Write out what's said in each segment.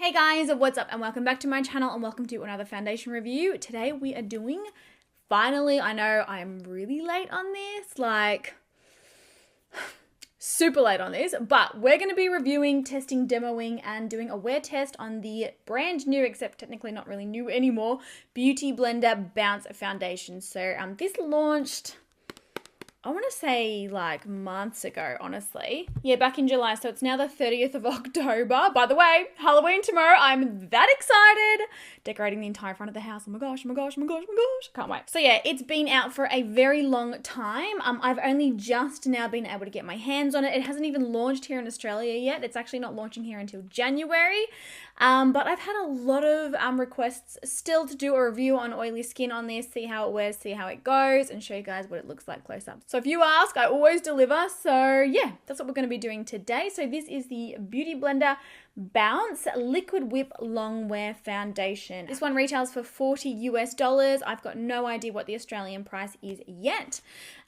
Hey guys, what's up and welcome back to my channel and welcome to another foundation review. Today we are doing, finally, I know I'm really late on this, like super late on this, but we're going to be reviewing, testing, demoing and doing a wear test on the brand new, except technically not really new anymore, Beauty Blender Bounce Foundation. So this launched, I want to say like months ago, honestly. Yeah, back in July. So it's now the 30th of October. By the way, Halloween tomorrow. I'm that excited. Decorating the entire front of the house. Oh my gosh, oh my gosh, oh my gosh, oh my gosh. Can't wait. So yeah, it's been out for a very long time. I've only just now been able to get my hands on it. It hasn't even launched here in Australia yet. It's actually not launching here until January. But I've had a lot of requests still to do a review on oily skin on this, see how it wears, see how it goes, and show you guys what it looks like close up. So if you ask, I always deliver. So yeah, that's what we're going to be doing today. So this is the Beauty Blender Bounce Liquid Whip Long Wear Foundation. This one retails for $40 US. I've got no idea what the Australian price is yet.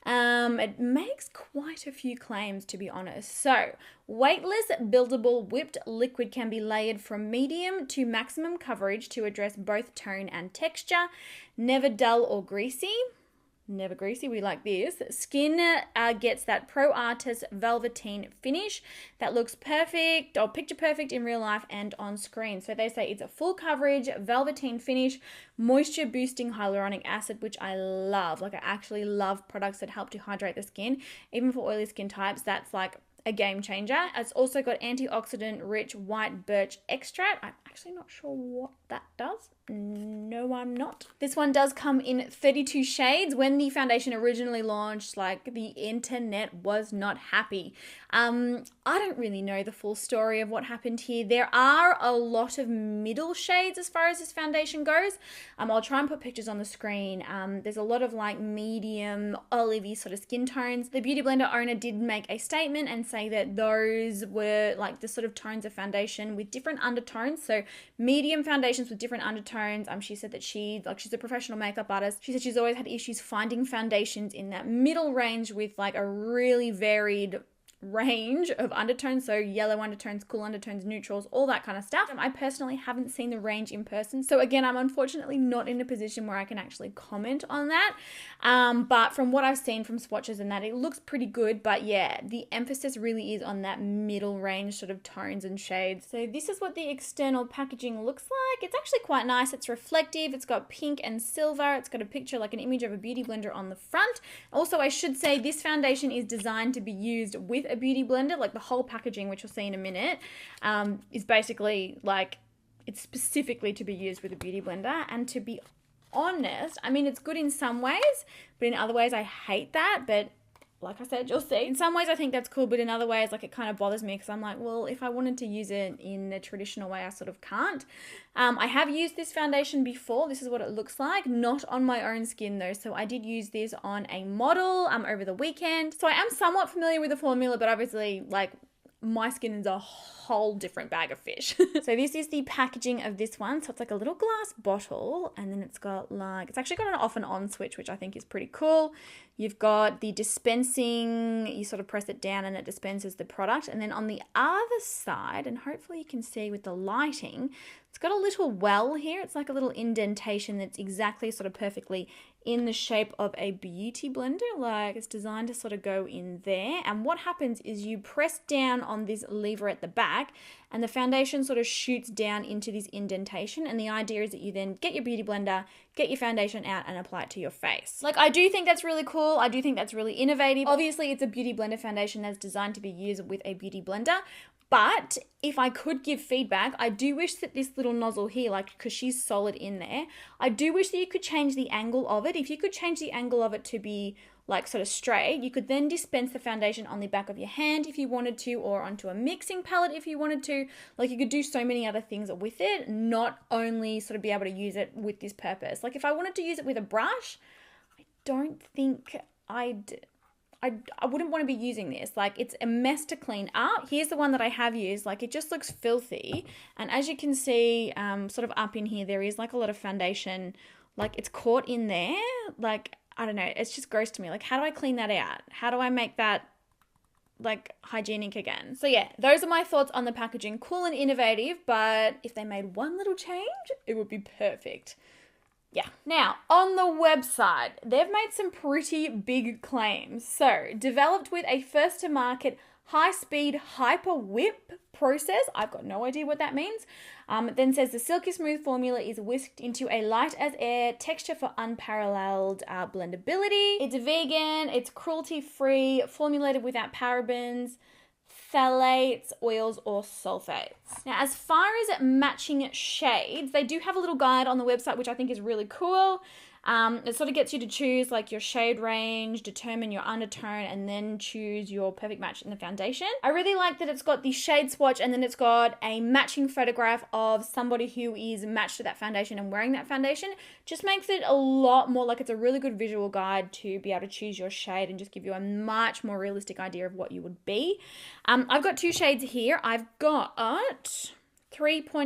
It makes quite a few claims, to be honest. So, weightless, buildable, whipped liquid can be layered from medium to maximum coverage to address both tone and texture. Never dull or greasy. Never greasy, we like this. Skin gets that Pro Artist velveteen finish that looks perfect or picture perfect in real life and on screen. So they say it's a full coverage, velveteen finish, moisture boosting hyaluronic acid, which I love. Like I actually love products that help to hydrate the skin. Even for oily skin types, that's like a game changer. It's also got antioxidant rich white birch extract. I'm actually not sure what that does. No, I'm not. This one does come in 32 shades. When the foundation originally launched, like the internet was not happy. I don't really know the full story of what happened here. There are a lot of middle shades as far as this foundation goes. I'll try and put pictures on the screen. There's a lot of like medium, olivey sort of skin tones. The Beauty Blender owner did make a statement and say that those were like the sort of tones of foundation with different undertones. So medium foundations with different undertones. She said that she's a professional makeup artist. She said she's always had issues finding foundations in that middle range with like a really varied range of undertones, so yellow undertones, cool undertones, neutrals, all that kind of stuff. I personally haven't seen the range in person, so again, I'm unfortunately not in a position where I can actually comment on that, but from what I've seen from swatches and that, it looks pretty good. But yeah, the emphasis really is on that middle range sort of tones and shades. So this is what the external packaging looks like. It's actually quite nice. It's reflective. It's got pink and silver. It's got a picture, like an image of a beauty blender on the front. Also, I should say this foundation is designed to be used with a beauty blender. Like the whole packaging, which you'll see in a minute, is basically like it's specifically to be used with a beauty blender. And to be honest, I mean, it's good in some ways, but in other ways I hate that. But like I said, you'll see. In some ways I think that's cool, but in other ways, like, it kind of bothers me because I'm like, well, if I wanted to use it in a traditional way, I sort of can't. I have used this foundation before. This is what it looks like. Not on my own skin though. So I did use this on a model over the weekend. So I am somewhat familiar with the formula, but obviously, like, my skin is a whole different bag of fish. So this is the packaging of this one. So it's like a little glass bottle, and then it's got like, it's actually got an off and on switch, which I think is pretty cool. You've got the dispensing, you sort of press it down and it dispenses the product. And then on the other side, and hopefully you can see with the lighting, it's got a little well here. It's like a little indentation that's exactly sort of perfectly in the shape of a beauty blender. Like, it's designed to sort of go in there. And what happens is you press down on this lever at the back and the foundation sort of shoots down into this indentation. And the idea is that you then get your beauty blender, get your foundation out and apply it to your face. Like, I do think that's really cool. I do think that's really innovative. Obviously, it's a beauty blender foundation that's designed to be used with a beauty blender. But if I could give feedback, I do wish that this little nozzle here, like, because she's solid in there, I do wish that you could change the angle of it. If you could change the angle of it to be like sort of straight, you could then dispense the foundation on the back of your hand if you wanted to, or onto a mixing palette if you wanted to. Like, you could do so many other things with it, not only sort of be able to use it with this purpose. Like, if I wanted to use it with a brush, I don't think I wouldn't want to be using this. Like, it's a mess to clean up. Here's the one that I have used. Like, it just looks filthy. And as you can see, sort of up in here, there is like a lot of foundation. Like, it's caught in there. Like, I don't know. It's just gross to me. Like, how do I clean that out? How do I make that like hygienic again. So yeah, those are my thoughts on the packaging. Cool and innovative, but if they made one little change, it would be perfect. Yeah. Now, on the website, they've made some pretty big claims. So, developed with a first-to-market high-speed hyper whip process. I've got no idea what that means. It then says the silky smooth formula is whisked into a light as air texture for unparalleled blendability. It's vegan, it's cruelty-free, formulated without parabens, phthalates, oils, or sulfates. Now, as far as matching shades, they do have a little guide on the website, which I think is really cool. It sort of gets you to choose like your shade range, determine your undertone, and then choose your perfect match in the foundation. I really like that it's got the shade swatch and then it's got a matching photograph of somebody who is matched to that foundation and wearing that foundation. Just makes it a lot more like it's a really good visual guide to be able to choose your shade and just give you a much more realistic idea of what you would be. I've got two shades here. I've got 3.30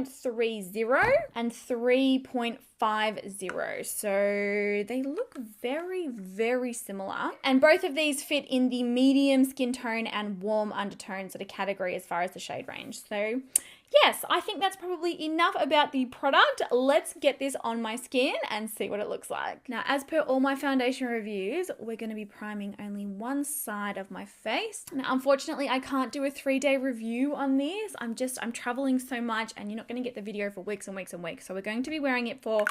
and 3.50. So they look very, very similar. And both of these fit in the medium skin tone and warm undertone sort of category as far as the shade range. So yes, I think that's probably enough about the product. Let's get this on my skin and see what it looks like. Now, as per all my foundation reviews, we're going to be priming only one side of my face. Now, unfortunately, I can't do a 3-day review on this. I'm traveling so much and you're not going to get the video for weeks and weeks and weeks. So we're going to be wearing it for,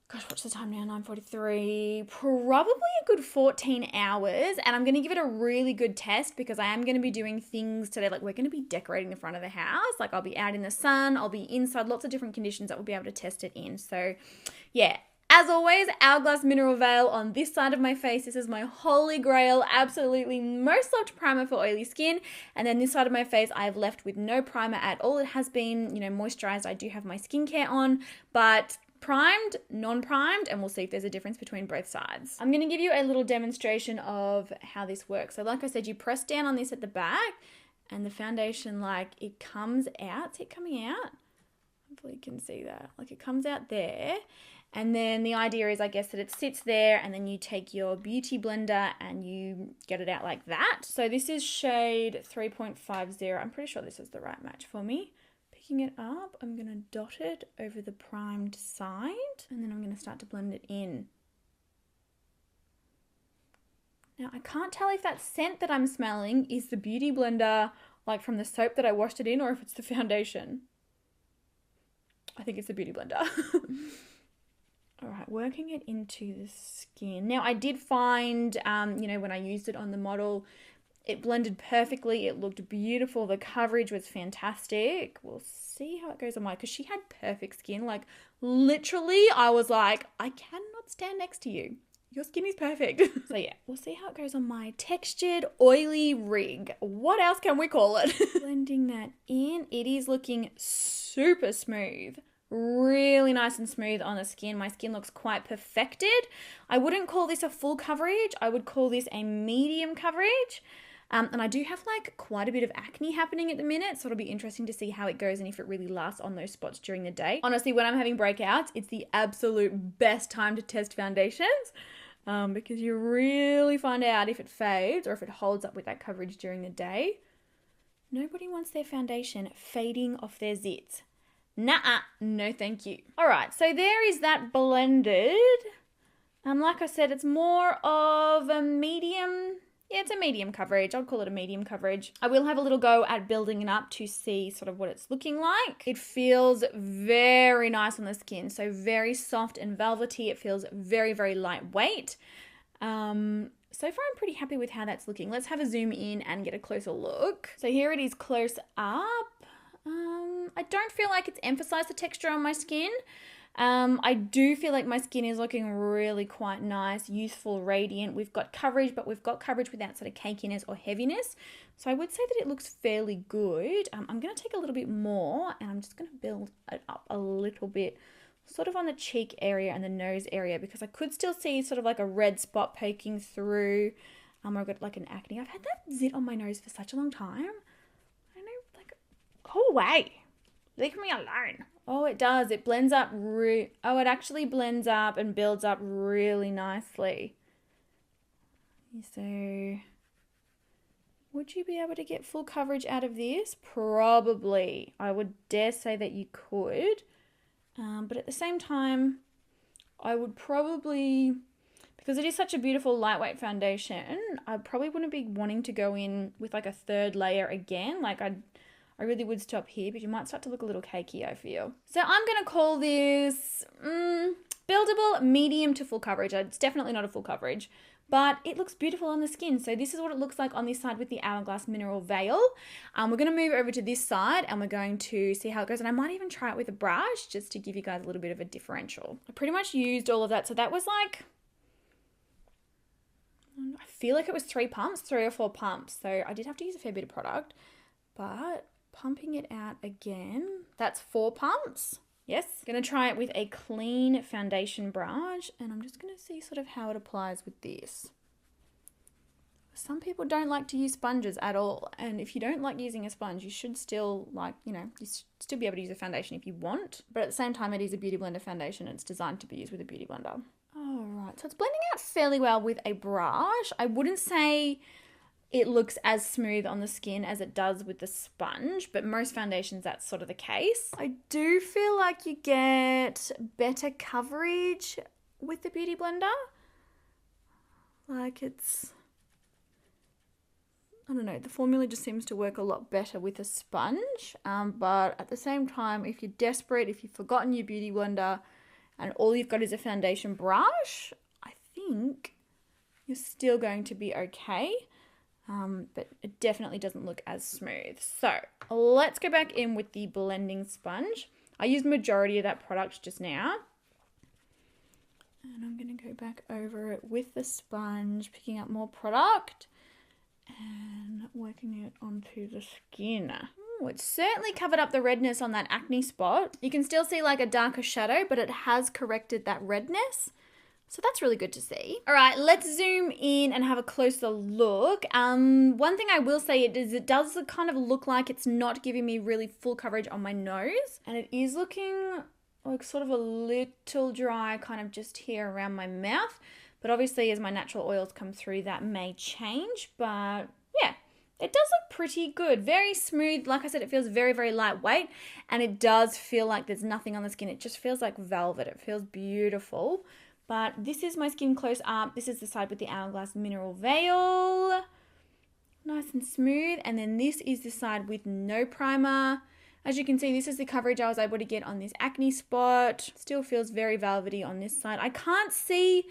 gosh, what's the time now? 9:43, probably a good 14 hours. And I'm going to give it a really good test because I am going to be doing things today. Like we're going to be decorating the front of the house. Like I'll be out in the sun, I'll be inside, lots of different conditions that we'll be able to test it in. So yeah, as always, Hourglass Mineral Veil on this side of my face. This is my holy grail, absolutely most loved primer for oily skin. And then this side of my face, I have left with no primer at all. It has been, moisturized. I do have my skincare on, but primed, non-primed, and we'll see if there's a difference between both sides. I'm going to give you a little demonstration of how this works. So like I said, you press down on this at the back and the foundation, like it comes out. See it coming out? Hopefully you can see that. Like it comes out there. And then the idea is, I guess, that it sits there and then you take your beauty blender and you get it out like that. So this is shade 3.50. I'm pretty sure this is the right match for me. Picking it up, I'm going to dot it over the primed side and then I'm going to start to blend it in. Now, I can't tell if that scent that I'm smelling is the beauty blender, like from the soap that I washed it in, or if it's the foundation. I think it's the beauty blender. All right, working it into the skin. Now, I did find, when I used it on the model, it blended perfectly. It looked beautiful. The coverage was fantastic. We'll see how it goes on mine because she had perfect skin. Like literally, I was like, I cannot stand next to you. Your skin is perfect. So yeah, we'll see how it goes on my textured, oily rig. What else can we call it? Blending that in. It is looking super smooth. Really nice and smooth on the skin. My skin looks quite perfected. I wouldn't call this a full coverage. I would call this a medium coverage. And I do have like quite a bit of acne happening at the minute, so it'll be interesting to see how it goes and if it really lasts on those spots during the day. Honestly, when I'm having breakouts, it's the absolute best time to test foundations because you really find out if it fades or if it holds up with that coverage during the day. Nobody wants their foundation fading off their zits. Nah, no thank you. All right, so there is that blended. Like I said, it's more of a medium. Yeah, it's a medium coverage. I'll call it a medium coverage. I will have a little go at building it up to see sort of what it's looking like. It feels very nice on the skin. So very soft and velvety. It feels very, very lightweight. So far, I'm pretty happy with how that's looking. Let's have a zoom in and get a closer look. So here it is close up. I don't feel like it's emphasized the texture on my skin. I do feel like my skin is looking really quite nice, youthful, radiant. We've got coverage, but we've got coverage without sort of cakiness or heaviness. So I would say that it looks fairly good. I'm going to take a little bit more and I'm just going to build it up a little bit, sort of on the cheek area and the nose area, because I could still see sort of like a red spot poking through. I've got like an acne. I've had that zit on my nose for such a long time. I know, like, go away. Leave me alone. Oh, it does. It blends up. It actually blends up and builds up really nicely. So Would you be able to get full coverage out of this? Probably. I would dare say that you could. But at the same time, I would probably, because it is such a beautiful lightweight foundation, I probably wouldn't be wanting to go in with like a third layer again. Like I really would stop here, but you might start to look a little cakey, I feel. So I'm going to call this buildable medium to full coverage. It's definitely not a full coverage, but it looks beautiful on the skin. So this is what it looks like on this side with the Hourglass Mineral Veil. We're going to move over to this side and we're going to see how it goes. And I might even try it with a brush just to give you guys a little bit of a differential. I pretty much used all of that. So that was like, I feel like it was 3 or 4 pumps. So I did have to use a fair bit of product, but pumping it out again, that's 4 pumps. Yes, gonna try it with a clean foundation brush, and I'm just gonna see sort of how it applies with this. Some people don't like to use sponges at all, and if you don't like using a sponge, you should still you still be able to use a foundation if you want, but at the same time, it is a Beauty Blender foundation, and it's designed to be used with a Beauty Blender. All right, so it's blending out fairly well with a brush. I wouldn't say it looks as smooth on the skin as it does with the sponge, but most foundations, that's sort of the case. I do feel like you get better coverage with the Beauty Blender. Like it's, I don't know, the formula just seems to work a lot better with a sponge. But at the same time, if you're desperate, if you've forgotten your Beauty Blender and all you've got is a foundation brush, I think you're still going to be okay. But it definitely doesn't look as smooth. So let's go back in with the blending sponge. I used majority of that product just now. And I'm going to go back over it with the sponge, picking up more product and working it onto the skin. Ooh, it's certainly covered up the redness on that acne spot. You can still see like a darker shadow, but it has corrected that redness. So that's really good to see. All right, let's zoom in and have a closer look. One thing I will say is it does kind of look like it's not giving me really full coverage on my nose. And it is looking like sort of a little dry kind of just here around my mouth. But obviously as my natural oils come through, that may change. But yeah, it does look pretty good. Very smooth. Like I said, it feels very, very lightweight. And it does feel like there's nothing on the skin. It just feels like velvet. It feels beautiful. But this is my skin close up. This is the side with the Hourglass Mineral Veil. Nice and smooth. And then this is the side with no primer. As you can see, this is the coverage I was able to get on this acne spot. Still feels very velvety on this side. I can't see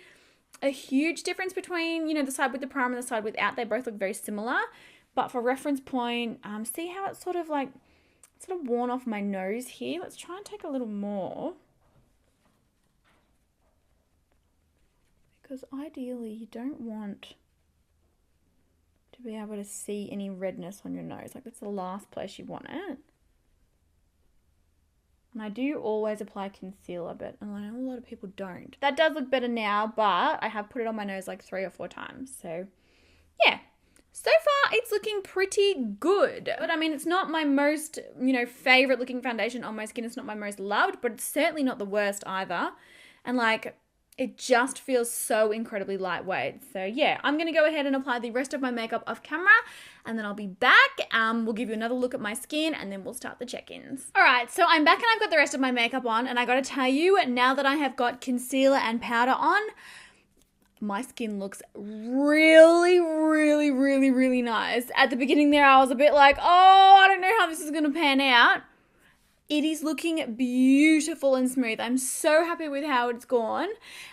a huge difference between, the side with the primer and the side without. They both look very similar. But for reference point, see how it's sort of worn off my nose here? Let's try and take a little more. Because ideally you don't want to be able to see any redness on your nose. Like that's the last place you want it. And I do always apply concealer, but I know a lot of people don't. That does look better now, but I have put it on my nose like 3 or 4 times. So yeah, so far it's looking pretty good. But I mean, it's not my most, favorite looking foundation on my skin. It's not my most loved, but it's certainly not the worst either. And like, it just feels so incredibly lightweight. So yeah, I'm going to go ahead and apply the rest of my makeup off camera and then I'll be back. We'll give you another look at my skin and then we'll start the check-ins. All right, so I'm back and I've got the rest of my makeup on and I got to tell you, now that I have got concealer and powder on, my skin looks really, really, really, really nice. At the beginning there, I was a bit like, oh, I don't know how this is going to pan out. It is looking beautiful and smooth. I'm so happy with how it's gone.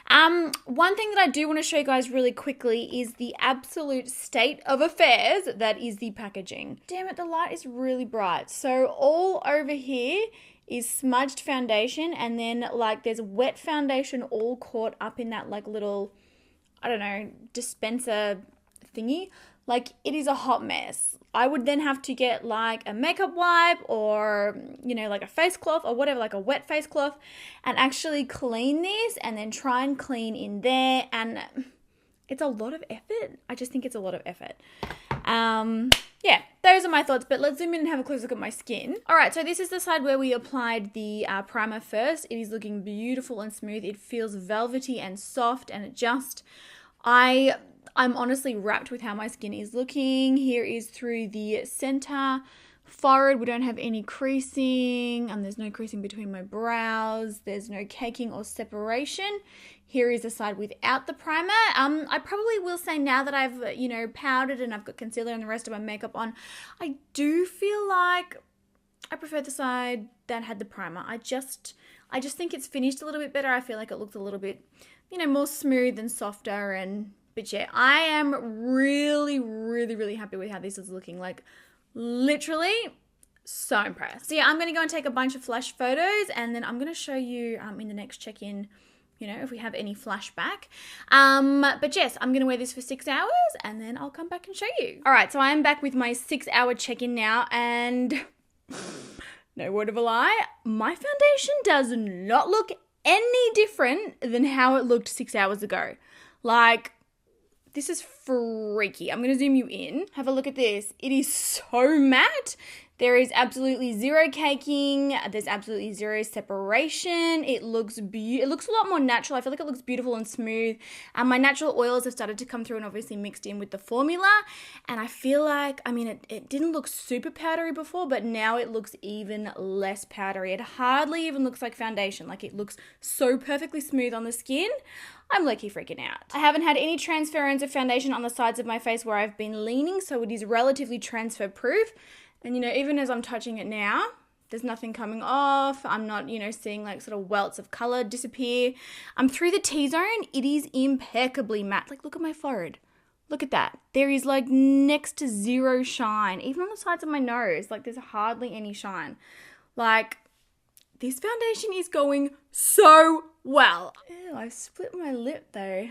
One thing that I do want to show you guys really quickly is the absolute state of affairs that is the packaging. Damn it, the light is really bright. So all over here is smudged foundation and then like there's wet foundation all caught up in that like little, I don't know, dispenser thingy. Like it is a hot mess. I would then have to get like a makeup wipe or, like a face cloth or whatever, like a wet face cloth and actually clean this and then try and clean in there. And it's a lot of effort. I just think it's a lot of effort. Yeah, those are my thoughts, but let's zoom in and have a close look at my skin. All right, so this is the side where we applied the primer first. It is looking beautiful and smooth. It feels velvety and soft and it just, I I'm honestly wrapped with how my skin is looking. Here is through the center forehead. We don't have any creasing, and there's no creasing between my brows. There's no caking or separation. Here is the side without the primer. I probably will say now that I've, powdered and I've got concealer and the rest of my makeup on, I do feel like I prefer the side that had the primer. I just think it's finished a little bit better. I feel like it looks a little bit, more smooth and softer. But yeah, I am really, really, really happy with how this is looking. Like, literally so impressed. So yeah, I'm going to go and take a bunch of flash photos, and then I'm going to show you in the next check-in, if we have any flashback. But yes, I'm going to wear this for 6 hours, and then I'll come back and show you. All right, so I am back with my 6-hour check-in now, and no word of a lie, my foundation does not look any different than how it looked 6 hours ago. Like, this is freaky. I'm going to zoom you in. Have a look at this. It is so matte. There is absolutely zero caking. There's absolutely zero separation. It looks a lot more natural. I feel like it looks beautiful and smooth. My natural oils have started to come through and obviously mixed in with the formula. And I feel like, it didn't look super powdery before, but now it looks even less powdery. It hardly even looks like foundation. Like, it looks so perfectly smooth on the skin. I'm low-key freaking out. I haven't had any transference of foundation on the sides of my face where I've been leaning, so it is relatively transfer proof. And, even as I'm touching it now, there's nothing coming off. I'm not, seeing like sort of welts of color disappear. Through the T-zone, it is impeccably matte. Like, look at my forehead. Look at that. There is like next to zero shine. Even on the sides of my nose, like there's hardly any shine. Like, this foundation is going so well. Ew, I split my lip though.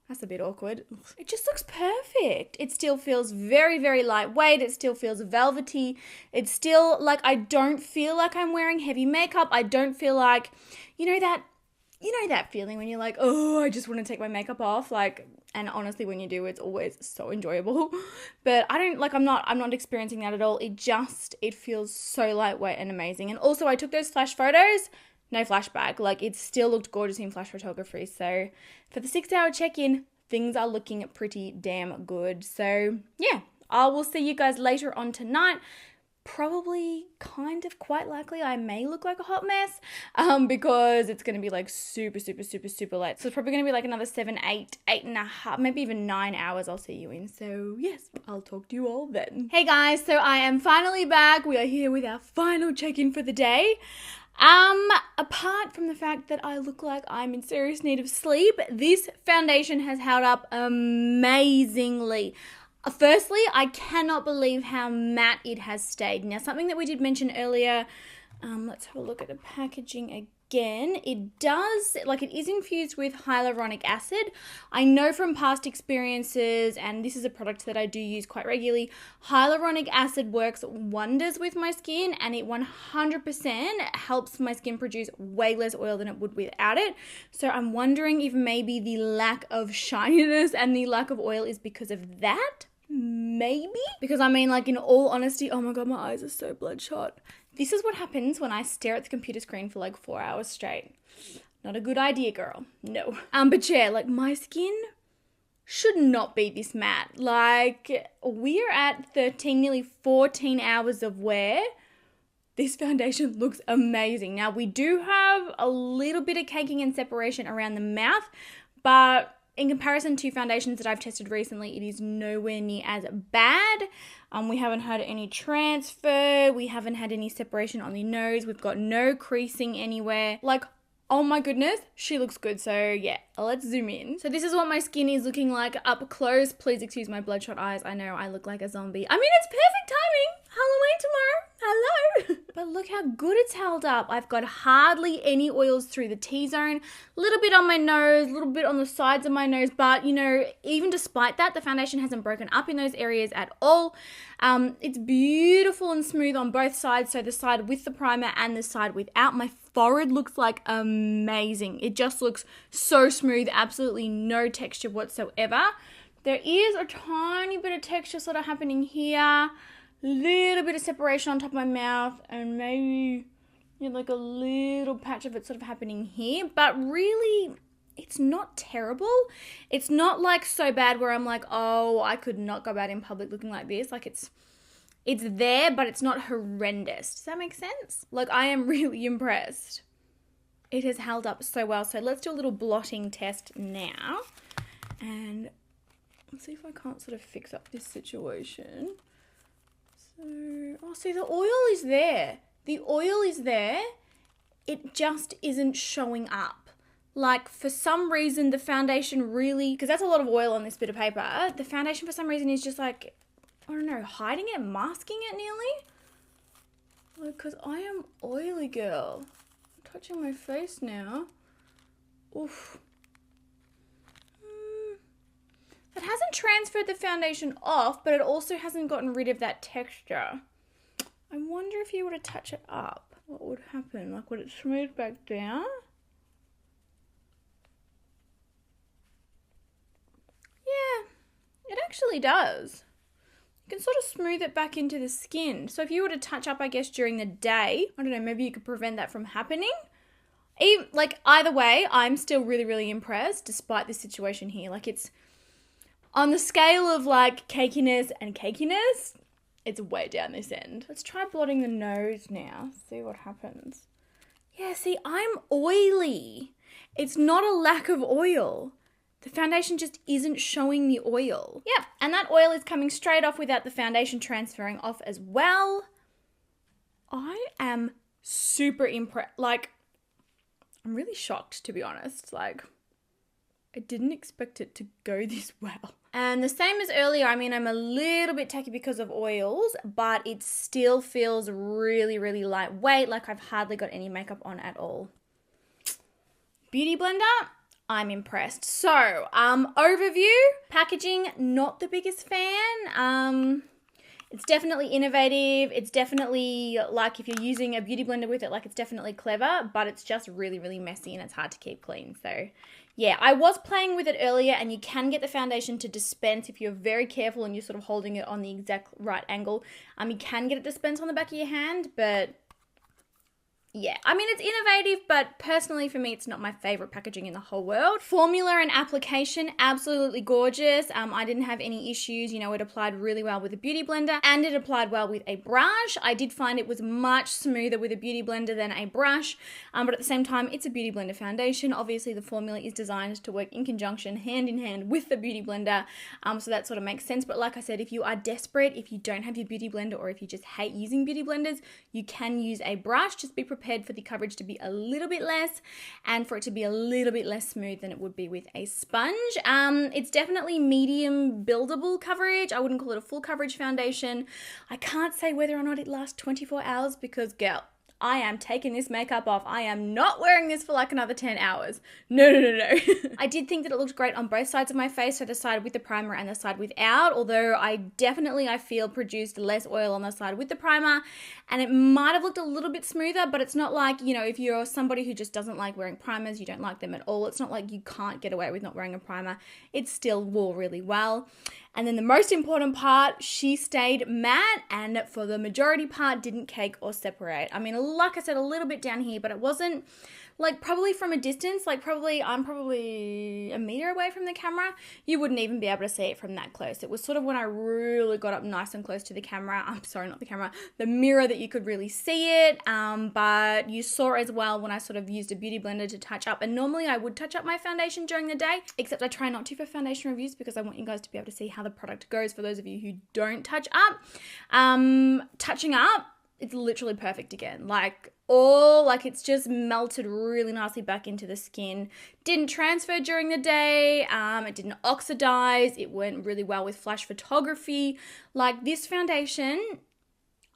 That's a bit awkward. It just looks perfect. It still feels very, very lightweight. It still feels velvety. It's still like, I don't feel like I'm wearing heavy makeup. I don't feel like, that feeling when you're like, oh, I just want to take my makeup off. Like, and honestly, when you do, it's always so enjoyable. But I'm not experiencing that at all. It feels so lightweight and amazing. And also, I took those flash photos. No flashback. Like, it still looked gorgeous in flash photography. So for the 6-hour check-in, things are looking pretty damn good. So yeah, I will see you guys later on tonight. Probably quite likely I may look like a hot mess because it's going to be like super, super, super, super late. So it's probably going to be like another 7, 8.5, maybe even 9 hours I'll see you in. So yes, I'll talk to you all then. Hey guys, so I am finally back. We are here with our final check-in for the day. Apart from the fact that I look like I'm in serious need of sleep, this foundation has held up amazingly. Firstly, I cannot believe how matte it has stayed. Now, something that we did mention earlier, let's have a look at the packaging again. It is infused with hyaluronic acid. I know from past experiences, and this is a product that I do use quite regularly, hyaluronic acid works wonders with my skin, and it 100% helps my skin produce way less oil than it would without it. So I'm wondering if maybe the lack of shininess and the lack of oil is because of that. Maybe? Because in all honesty, oh my god, my eyes are so bloodshot. This is what happens when I stare at the computer screen for like 4 hours straight. Not a good idea, girl. No. But yeah, my skin should not be this matte. Like, we're at 13, nearly 14 hours of wear. This foundation looks amazing. Now, we do have a little bit of caking and separation around the mouth, but in comparison to foundations that I've tested recently, it is nowhere near as bad. We haven't had any transfer. We haven't had any separation on the nose. We've got no creasing anywhere. Like, oh my goodness, she looks good. So yeah, let's zoom in. So this is what my skin is looking like up close. Please excuse my bloodshot eyes. I know I look like a zombie. It's perfect timing. Halloween tomorrow. Hello. But look how good it's held up. I've got hardly any oils through the T-zone, a little bit on my nose, a little bit on the sides of my nose, but even despite that, the foundation hasn't broken up in those areas at all. It's beautiful and smooth on both sides, so the side with the primer and the side without. My forehead looks like amazing. It just looks so smooth, absolutely no texture whatsoever. There is a tiny bit of texture sort of happening here. Little bit of separation on top of my mouth, and maybe like a little patch of it sort of happening here, but really it's not terrible. It's not like so bad where I'm like, oh, I could not go out in public looking like this. Like it's there, but it's not horrendous. Does that make sense? Like I am really impressed. It has held up so well. So let's do a little blotting test now. And let's see if I can't sort of fix up this situation. So, oh, see, the oil is there. The oil is there. It just isn't showing up. Like, for some reason, the foundation really, because that's a lot of oil on this bit of paper, the foundation for some reason is just like, I don't know, hiding it, masking it nearly. Like, because I am oily, girl. I'm touching my face now. Oof. It hasn't transferred the foundation off, but it also hasn't gotten rid of that texture. I wonder if you were to touch it up, what would happen? Like, would it smooth back down? Yeah, it actually does. You can sort of smooth it back into the skin. So if you were to touch up, I guess, during the day, I don't know, maybe you could prevent that from happening. Even, like, either way, I'm still really, really impressed despite this situation here. Like, it's on the scale of, like, cakiness and cakiness, it's way down this end. Let's try blotting the nose now. See what happens. Yeah, see, I'm oily. It's not a lack of oil. The foundation just isn't showing the oil. Yeah, and that oil is coming straight off without the foundation transferring off as well. I am super impressed. Like, I'm really shocked, to be honest. Like, I didn't expect it to go this well. And the same as earlier, I mean, I'm a little bit tacky because of oils, but it still feels really, really lightweight, like I've hardly got any makeup on at all. Beauty blender, I'm impressed. So, overview, packaging, not the biggest fan. It's definitely innovative. It's definitely, like, if you're using a beauty blender with it, like, it's definitely clever, but it's just really, really messy and it's hard to keep clean. So, yeah, I was playing with it earlier, and you can get the foundation to dispense if you're very careful and you're sort of holding it on the exact right angle. You can get it dispensed on the back of your hand, but yeah, I mean, it's innovative, but personally for me, it's not my favorite packaging in the whole world. Formula and application, absolutely gorgeous. I didn't have any issues. You know, it applied really well with a beauty blender and it applied well with a brush. I did find it was much smoother with a beauty blender than a brush, but at the same time, it's a beauty blender foundation. Obviously, the formula is designed to work in conjunction, hand in hand with the beauty blender, so that sort of makes sense. But like I said, if you are desperate, if you don't have your beauty blender, or if you just hate using beauty blenders, you can use a brush. Just be prepared for the coverage to be a little bit less and for it to be a little bit less smooth than it would be with a sponge. It's definitely medium buildable coverage. I wouldn't call it a full coverage foundation. I can't say whether or not it lasts 24 hours because, girl, I am taking this makeup off. I am not wearing this for like another 10 hours. No. I did think that it looked great on both sides of my face, so the side with the primer and the side without, although I feel produced less oil on the side with the primer, and it might have looked a little bit smoother, but it's not like, you know, if you're somebody who just doesn't like wearing primers, you don't like them at all, it's not like you can't get away with not wearing a primer. It still wore really well. And then the most important part, she stayed matte and for the majority part didn't cake or separate. I mean, like I said, a little bit down here, but it wasn't, like, probably from a distance, like I'm probably a meter away from the camera, you wouldn't even be able to see it from that close. It was sort of when I really got up nice and close to the camera, the mirror, that you could really see it, but you saw as well when I sort of used a beauty blender to touch up, and normally I would touch up my foundation during the day, except I try not to for foundation reviews because I want you guys to be able to see how the product goes for those of you who don't touch up. Touching up, it's literally perfect again. It's just melted really nicely back into the skin. Didn't transfer during the day. It didn't oxidize. It went really well with flash photography. Like, this foundation,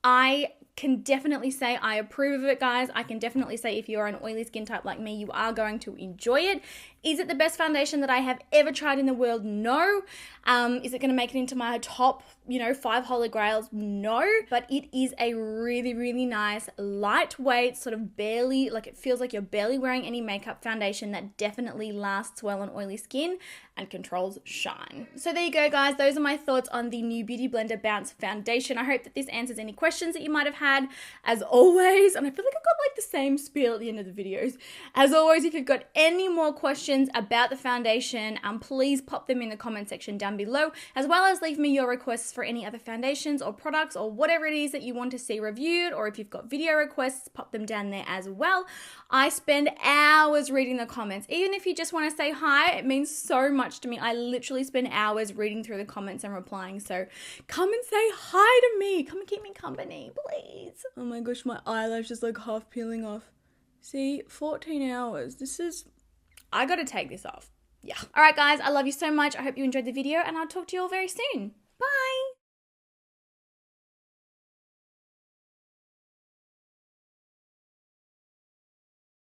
I can definitely say I approve of it, guys. I can definitely say if you're an oily skin type like me, you are going to enjoy it. Is it the best foundation that I have ever tried in the world? No. Is it going to make it into my top, 5 holy grails? No. But it is a really, really nice, lightweight, sort of barely, like it feels like you're barely wearing any makeup foundation that definitely lasts well on oily skin and controls shine. So there you go, guys. Those are my thoughts on the new Beauty Blender Bounce Foundation. I hope that this answers any questions that you might have had. had. As always, and I feel like I've got like the same spiel at the end of the videos. As always, if you've got any more questions about the foundation, please pop them in the comment section down below, as well as leave me your requests for any other foundations or products or whatever it is that you want to see reviewed, or if you've got video requests, pop them down there as well. I spend hours reading the comments. Even if you just want to say hi, it means so much to me. I literally spend hours reading through the comments and replying. So come and say hi to me. Come and keep me company, please. Oh my gosh, my eyelash is like half peeling off. See, 14 hours. I gotta take this off. Yeah. All right, guys, I love you so much. I hope you enjoyed the video, and I'll talk to you all very soon. Bye.